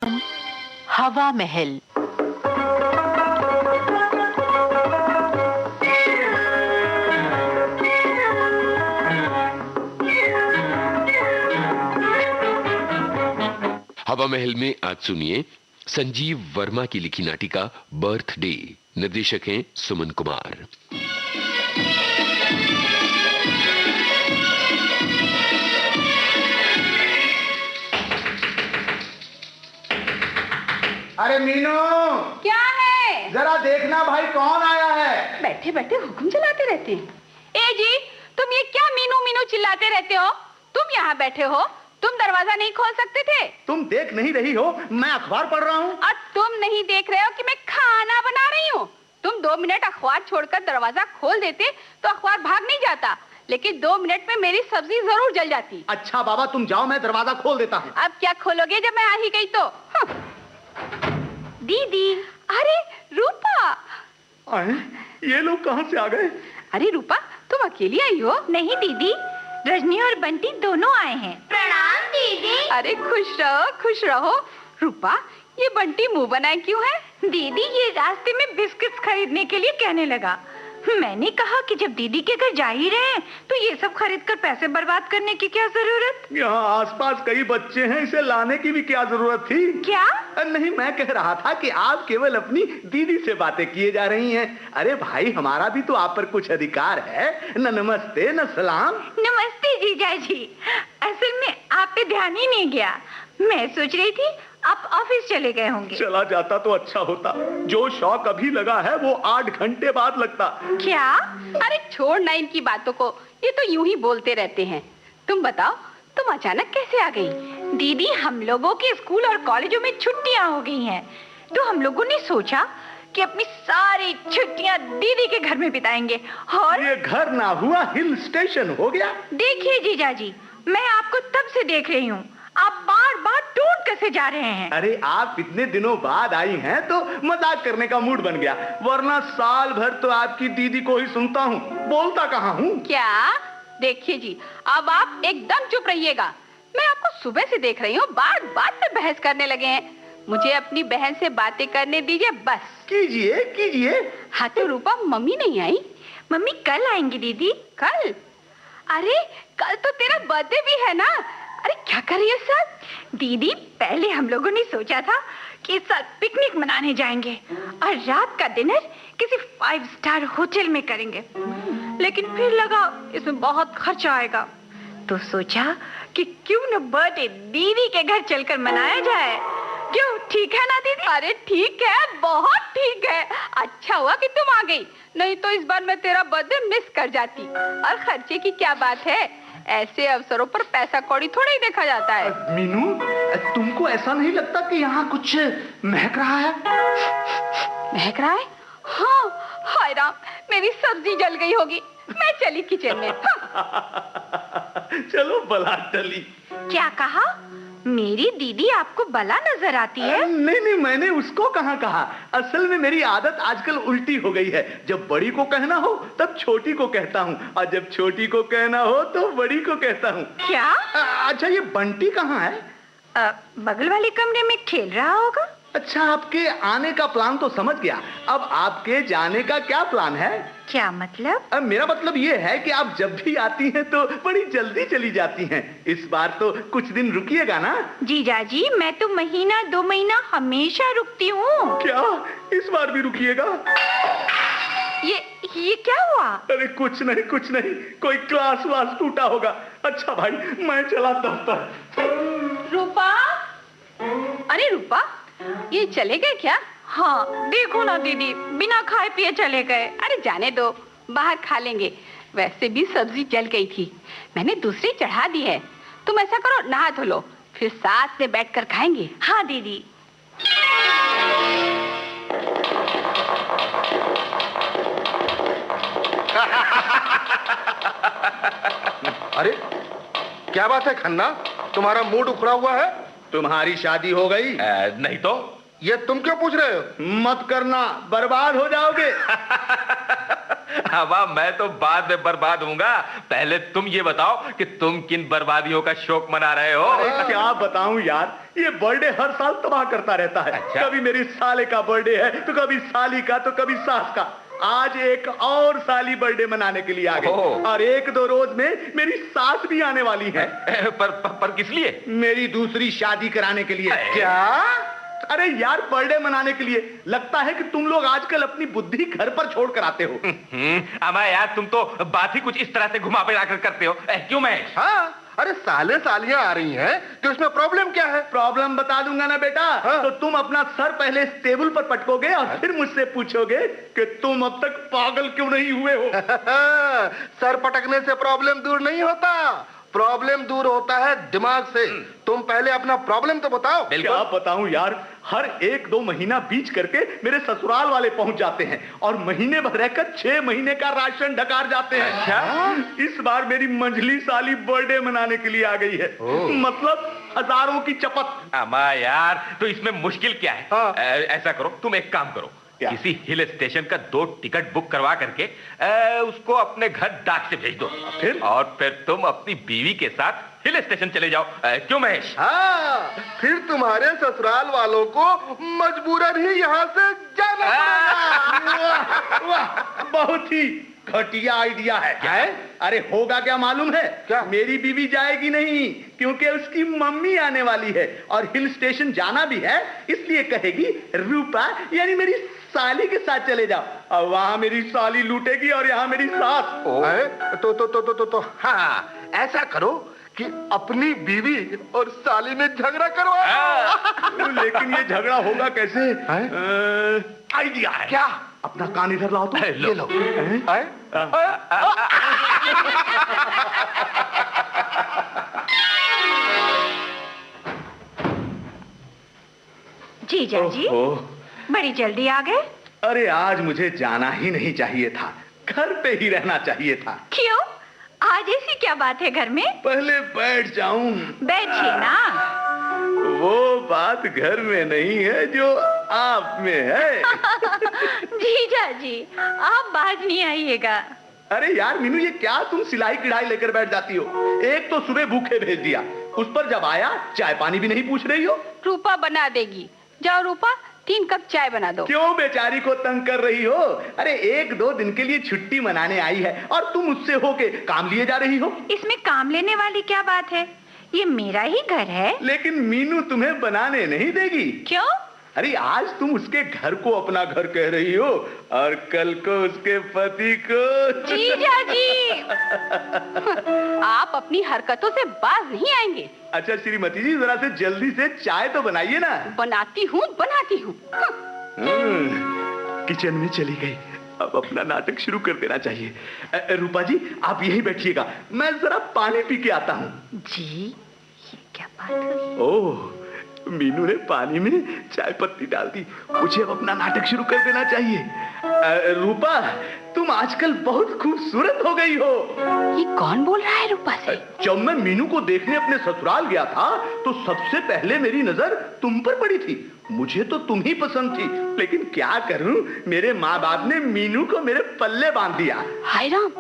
हवा महल। हवा महल में आज सुनिए संजीव वर्मा की लिखी नाटिका बर्थडे। निर्देशक हैं सुमन कुमार। अरे मीनू, क्या है? जरा देखना भाई कौन आया है। बैठे बैठे हुक्म चलाते रहते हैं। ए जी, तुम ये क्या मीनू मीनू चिल्लाते रहते हो? तुम यहाँ बैठे हो, तुम दरवाजा नहीं खोल सकते थे? तुम देख नहीं रही हो, मैं अखबार पढ़ रहा हूँ। और तुम नहीं देख रहे हो कि मैं खाना बना रही हूँ? तुम 2 मिनट अखबार छोड़कर दरवाजा खोल देते तो अखबार भाग नहीं जाता, लेकिन 2 मिनट में मेरी सब्जी जरूर जल जाती। अच्छा बाबा तुम जाओ, मैं दरवाजा खोल देता हूँ। अब क्या खोलोगे जब मैं आ ही गई तो? दीदी। अरे रूपा। ये लोग कहाँ से आ गए? अरे रूपा, तुम अकेली आई हो? नहीं दीदी, रजनी और बंटी दोनों आए हैं। प्रणाम दीदी। अरे खुश रहो खुश रहो। रूपा, ये बंटी मुंह बनाए क्यों है? दीदी ये रास्ते में बिस्किट्स खरीदने के लिए कहने लगा। मैंने कहा कि जब दीदी के घर जा ही रहे हैं तो ये सब खरीद कर पैसे बर्बाद करने की क्या जरूरत। यहाँ आसपास कई बच्चे हैं, इसे लाने की भी क्या जरूरत थी? क्या? नहीं, मैं कह रहा था कि आप केवल अपनी दीदी से बातें किए जा रही हैं। अरे भाई, हमारा भी तो आप पर कुछ अधिकार है। न नमस्ते न सलाम। नमस्ते जीजा जी, असल में आप पे ध्यान ही नहीं गया। मैं सोच रही थी आप ऑफिस चले गए होंगे। चला जाता तो अच्छा होता। जो शौक अभी लगा है वो 8 घंटे बाद लगता। क्या? अरे छोड़ ना इनकी बातों को, ये तो यूं ही बोलते रहते हैं। तुम बताओ, तुम अचानक कैसे आ गई? दीदी, हम लोगों के स्कूल और कॉलेजों में छुट्टियां हो गई हैं, तो हम लोगों ने सोचा कि अपनी सारी छुट्टियां दीदी के घर में बिताएंगे। और ये घर ना हुआ हिल स्टेशन हो गया। देखिए जीजा जी, मैं आपको तब से देख रही हूँ, आप बार बार टूट कैसे जा रहे हैं। अरे आप इतने दिनों बाद आई हैं तो मजाक करने का मूड बन गया, वरना साल भर तो आपकी दीदी को ही सुनता हूँ, बोलता कहाँ हूँ। क्या? देखिए जी, अब आप एकदम चुप रहिएगा। मैं आपको सुबह से देख रही हूँ, बात बात पे बहस करने लगे हैं। मुझे अपनी बहन से बातें करने दीजिए बस। कीजिए कीजिए। हाँ तो रूपा, मम्मी नहीं आई? मम्मी कल आएंगी दीदी। कल? अरे कल तो तेरा बर्थडे भी है ना। अरे क्या कर रही है सर? दीदी, पहले हम लोगों ने सोचा था कि इस साल पिकनिक मनाने जाएंगे और रात का डिनर किसी 5 स्टार होटल में करेंगे, लेकिन फिर लगा इसमें बहुत खर्चा आएगा, तो सोचा कि क्यों न बर्थडे दीदी के घर चलकर मनाया जाए। क्यों, ठीक है ना दीदी? अरे ठीक है, बहुत ठीक है। अच्छा हुआ कि तुम आ गई, नहीं तो इस बार मैं तेरा बर्थडे मिस कर जाती। और खर्चे की क्या बात है, ऐसे अवसरों पर पैसा कौड़ी थोड़ा ही देखा जाता है। मीनू, तुमको ऐसा नहीं लगता कि यहाँ कुछ महक रहा है? महक रहा है? हाँ, हाय राम, मेरी सब्जी जल गई होगी। मैं चली किचन में। चलो बला टली। क्या कहा? मेरी दीदी आपको बला नजर आती है? नहीं नहीं, मैंने उसको कहाँ कहा। असल में मेरी आदत आजकल उल्टी हो गई है। जब बड़ी को कहना हो तब छोटी को कहता हूँ, और जब छोटी को कहना हो तो बड़ी को कहता हूँ। क्या? अच्छा, ये बंटी कहाँ है? बगल वाले कमरे में खेल रहा होगा। अच्छा, आपके आने का प्लान तो समझ गया, अब आपके जाने का क्या प्लान है? क्या मतलब? मेरा मतलब ये है कि आप जब भी आती हैं तो बड़ी जल्दी चली जाती हैं। इस बार तो कुछ दिन रुकिएगा ना? जीजा जी, मैं तो महीना 2 महीना हमेशा रुकती हूँ। क्या इस बार भी रुकिएगा? ये क्या हुआ? अरे कुछ नहीं कुछ नहीं, कोई क्लास वास टूटा होगा। अच्छा भाई, मैं चला दफ्तर। रूपा? अरे रूपा, ये चले गए क्या? हाँ, देखो ना दीदी, बिना खाए पिए चले गए। अरे जाने दो, बाहर खा लेंगे। वैसे भी सब्जी जल गई थी, मैंने दूसरी चढ़ा दी है। तुम ऐसा करो, नहा धो लो, फिर साथ में बैठकर खाएंगे। हाँ दीदी। अरे क्या बात है खन्ना, तुम्हारा मूड उखड़ा हुआ है? तुम्हारी शादी हो गई? नहीं तो। ये तुम क्यों पूछ रहे हो? मत करना, बर्बाद हो जाओगे। अब मैं तो बाद में बर्बाद होऊंगा, पहले तुम ये बताओ कि तुम किन बर्बादियों का शौक मना रहे हो? अरे क्या बताऊं यार, ये बर्थडे हर साल तबाह करता रहता है। अच्छा? कभी मेरी साले का बर्थडे है तो कभी साली का तो कभी सास का। आज एक और साली बर्थडे मनाने के लिए आ गई और एक दो रोज में मेरी सास भी आने वाली है। पर किस लिए? मेरी दूसरी शादी कराने के लिए। क्या? अरे यार, बर्थडे मनाने के लिए। लगता है कि तुम लोग आजकल अपनी बुद्धि घर पर छोड़ कर आते हो। अमा यार, तुम तो बात ही कुछ इस तरह से घुमा फिरा कर करते हो। क्यों महेश? हाँ, अरे साले सालियां आ रही हैं तो इसमें प्रॉब्लम क्या है? प्रॉब्लम बता दूंगा ना बेटा। हाँ? तो तुम अपना सर पहले इस टेबल पर पटकोगे और फिर मुझसे पूछोगे कि तुम अब तक पागल क्यों नहीं हुए हो। सर पटकने से प्रॉब्लम दूर नहीं होता, प्रॉब्लम दूर होता है दिमाग से। तुम पहले अपना प्रॉब्लम तो बताओ। क्या बताऊं यार, हर एक दो महीना बीच करके मेरे ससुराल वाले पहुंच जाते हैं और महीने भर रहकर 6 महीने का राशन ढकार जाते हैं। अच्छा? इस बार मेरी मंझली साली बर्थडे मनाने के लिए आ गई है। मतलब हजारों की चपत। अमा यार, तो इसमें मुश्किल क्या है? हाँ। ऐसा करो, तुम एक काम करो, क्या? किसी हिल स्टेशन का 2 टिकट बुक करवा करके उसको अपने घर डाक से भेज दो। फिर तुम अपनी बीवी के साथ हिल स्टेशन चले जाओ। क्यों महेश? हाँ, फिर तुम्हारे ससुराल वालों को मजबूरन ही यहाँ से जाना पड़ेगा। वाह, बहुत ही घटिया आइडिया है। क्या है? अरे होगा क्या मालूम है? क्या? मेरी बीवी जाएगी नहीं, क्योंकि उसकी मम्मी आने वाली है और हिल स्टेशन जाना भी है, इसलिए कहेगी रूपा यानी मेरी साली के साथ चले जाओ। और वहां मेरी साली लूटेगी और यहाँ मेरी सास। तो हाँ, ऐसा करो कि अपनी बीवी और साली में झगड़ा करवाओ। लेकिन ये झगड़ा होगा कैसे? हैं? आइडिया है। क्या? अपना कान इधर लाओ तो। ये लो। जीजा जी, बड़ी जल्दी आ गए। अरे आज मुझे जाना ही नहीं चाहिए था, घर पे ही रहना चाहिए था। क्यों? आज ऐसी क्या बात है घर में? पहले बैठ जाऊं। बैठिए ना। वो बात घर में नहीं है जो आप में है। जीजा जी, आप बाहर नहीं आइएगा। अरे यार मीनू, ये क्या तुम सिलाई कढ़ाई लेकर बैठ जाती हो? एक तो सुबह भूखे भेज दिया, उस पर जब आया चाय पानी भी नहीं पूछ रही हो। रूपा बना देगी। जाओ रूपा, 3 कप चाय बना दो। क्यों बेचारी को तंग कर रही हो? अरे 1-2 दिन के लिए छुट्टी मनाने आई है और तुम उससे होके काम लिए जा रही हो। इसमें काम लेने वाली क्या बात है? ये मेरा ही घर है। लेकिन मीनू तुम्हें बनाने नहीं देगी। क्यों? अरे आज तुम उसके घर को अपना घर कह रही हो और कल को उसके पति को। जीजा जी, आप अपनी हरकतों से बाज नहीं आएंगे। अच्छा श्रीमती जी, जरा से जल्दी से चाय तो बनाइए ना। बनाती हूँ। किचन में चली गई, अब अपना नाटक शुरू कर देना चाहिए। रूपा जी, आप यहीं बैठिएगा, मैं जरा पानी पी के आता हूँ। जी, ये क्या बात हुई? ओह, मीनू ने पानी में चाय पत्ती डाल दी। मुझे अब अपना नाटक शुरू कर देना चाहिए। रूपा, तुम आजकल बहुत खूबसूरत हो गई हो। ये कौन बोल रहा है रूपा से? जब मैं मीनू को देखने अपने ससुराल गया था तो सबसे पहले मेरी नजर तुम पर पड़ी थी। मुझे तो तुम ही पसंद थी, लेकिन क्या करूं, मेरे माँ बाप ने मीनू को मेरे पल्ले बांध दिया। हाय राम,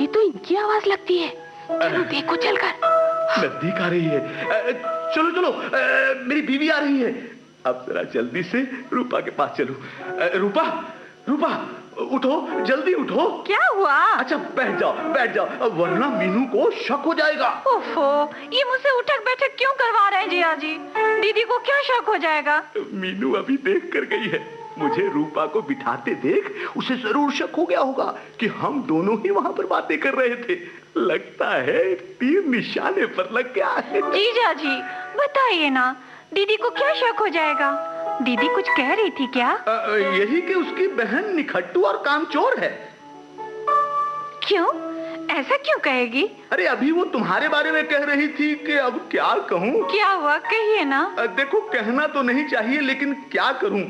ये तो इनकी आवाज लगती है। चलो देखो चलकर। नजदीक आ रही है। चलो चलो, मेरी बीवी आ रही है। अब जरा जल्दी से रूपा के पास चलो। रूपा, रूपा उठो, जल्दी उठो। क्या हुआ? अच्छा बैठ जाओ, वरना मीनू को शक हो जाएगा। ओफो, ये मुझसे उठक बैठक क्यों करवा रहे हैं जिया जी? दीदी को क्या शक हो जाएगा? मीनू अभी देख कर गई है। मुझे रूपा को बिठाते देख उसे जरूर शक हो गया होगा कि हम दोनों ही वहां पर बातें कर रहे थे। लगता है तीर निशाने पर लग गया है। जीजा जी, बताइए ना, दीदी को क्या शक हो जाएगा? दीदी कुछ कह रही थी क्या? यही कि उसकी बहन निखट्टू और कामचोर है। क्यों? ऐसा क्यों कहेगी? अरे अभी वो तुम्हारे बारे में कह रही थी कि अब क्या कहूँ। क्या हुआ, कहिए ना। देखो, कहना तो नहीं चाहिए, लेकिन क्या करूँ,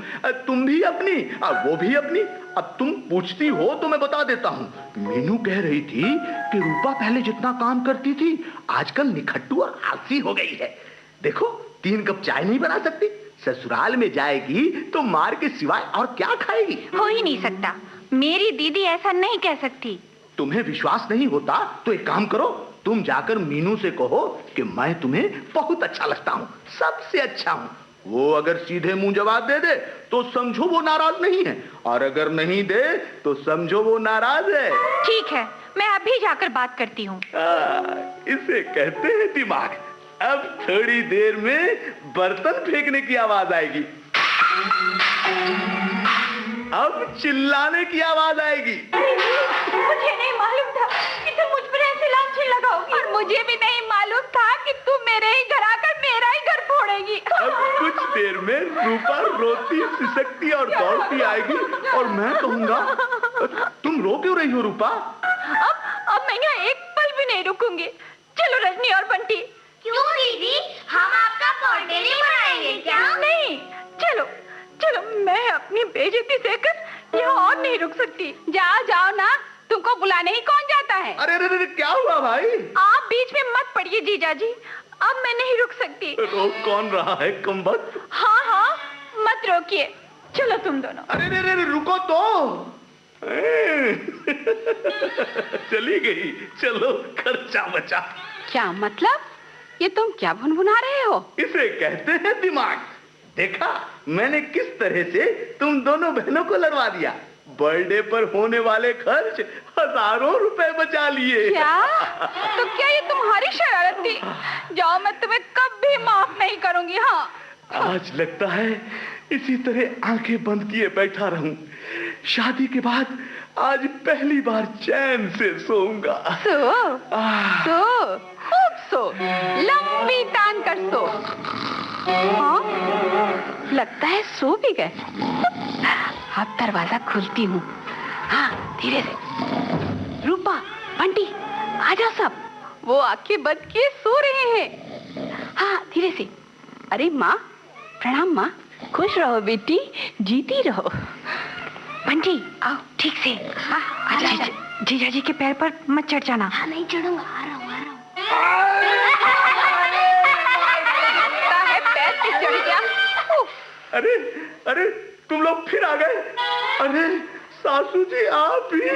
तुम भी अपनी वो भी अपनी। अब तुम पूछती हो तो मैं बता देता हूँ। मीनू कह रही थी कि रूपा पहले जितना काम करती थी आजकल निखट्टू और आलसी हो गई है। देखो, 3 कप चाय नहीं बना सकती, ससुराल में जाएगी तो मार के सिवाय और क्या खाएगी? हो ही नहीं सकता। मेरी दीदी ऐसा नहीं कह सकती। तुम्हें विश्वास नहीं होता तो एक काम करो, तुम जाकर मीनू से कहो कि मैं तुम्हें बहुत अच्छा लगता हूँ, सबसे अच्छा हूँ। वो अगर सीधे मुंह जवाब दे दे तो समझो वो नाराज नहीं है, और अगर नहीं दे तो समझो वो नाराज है। ठीक है, मैं अभी जाकर बात करती हूँ। इसे कहते हैं दिमाग। अब थोड़ी देर में बर्तन फेंकने की आवाज आएगी, अब चिल्लाने की आवाज आएगी। मुझे नहीं मालूम था कि तुम मुझ पर ऐसे लांछन लगाओगी, और मुझे भी नहीं मालूम था कि तू मेरे ही घर आकर मेरा ही घर फोड़ेगी। अब कुछ देर में रूपा रोती सिसकती और दौड़ती आएगी और मैं कहूंगा, तुम रो क्यों रही हो रूपा? अब मैं यहाँ एक पल भी नहीं रुकूंगी। चलो रजनी और बंटी। क्यों दीदी, हम आपका बर्थडे नहीं मनाएंगे क्या? नहीं, चलो चलो, मैं अपनी बेइज्जती सहकर यहाँ और नहीं रुक सकती। जाओ जाओ ना, तुमको बुलाने ही कौन जाता है? अरे अरे अरे, क्या हुआ भाई? आप बीच में मत पड़िए जीजा जी, अब मैं नहीं रुक सकती। रोक कौन रहा है कमबख्त? हाँ हाँ, मत रोकिए, चलो तुम दोनों। अरे अरे अरे, रुको तो। चली गई, चलो खर्चा बचा। क्या मतलब? ये तुम क्या भुनभुना रहे हो? इसे कहते हैं दिमाग। देखा मैंने किस तरह से तुम दोनों बहनों को लड़वा दिया। बर्थडे पर होने वाले खर्च हजारों रुपए बचा लिए। क्या? तो क्या ये तुम्हारी शरारत थी? जाओ, मैं तुम्हें कभी माफ नहीं करूंगी। हाँ, आज लगता है इसी तरह आंखें बंद किए बैठा रहूं। शादी के बाद आज पहली बार चैन से सोऊंगा। सो सो, खूब सो, लंबी तान कर सो। हाँ, लगता है सो भी गए। अब दरवाजा खोलती हूँ। हाँ, धीरे से। रूपा, बंटी, आ जाओ सब। वो आंखें बंद किए सो रहे हैं। हाँ, धीरे से। अरे माँ, प्रणाम माँ। खुश रहो बेटी, जीती रहो। बंटी, आओ ठीक से। आजा। जीजा जी के पैर पर मत चढ़ जाना। हाँ, नहीं चढ़ूंगा, आ रहा हूँ। लगता है पैर पे चढ़ गया। अरे अरे, तुम लोग फिर आ गए। अरे सासू जी, आप भी?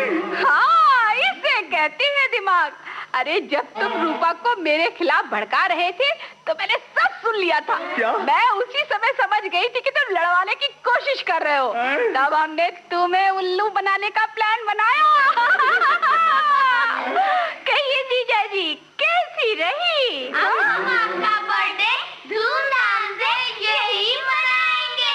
हाँ, इसे कहते हैं दिमाग। अरे जब तुम रूपा को मेरे खिलाफ भड़का रहे थे तो मैंने सब सुन लिया था। क्या? मैं उसी समय समझ गई थी कि तुम लड़वाने की कोशिश कर रहे हो। तब हमने तुम्हें उल्लू बनाने का प्लान बनाया। कहिए जीजा जी, कैसी रही? हम आपका बर्थडे धूमधाम से यही मनाएंगे।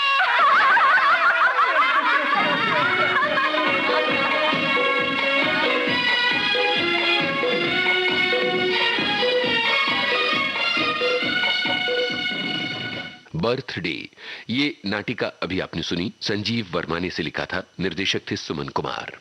बर्थडे, ये नाटिका अभी आपने सुनी, संजीव वर्मा ने इसे लिखा था, निर्देशक थे सुमन कुमार।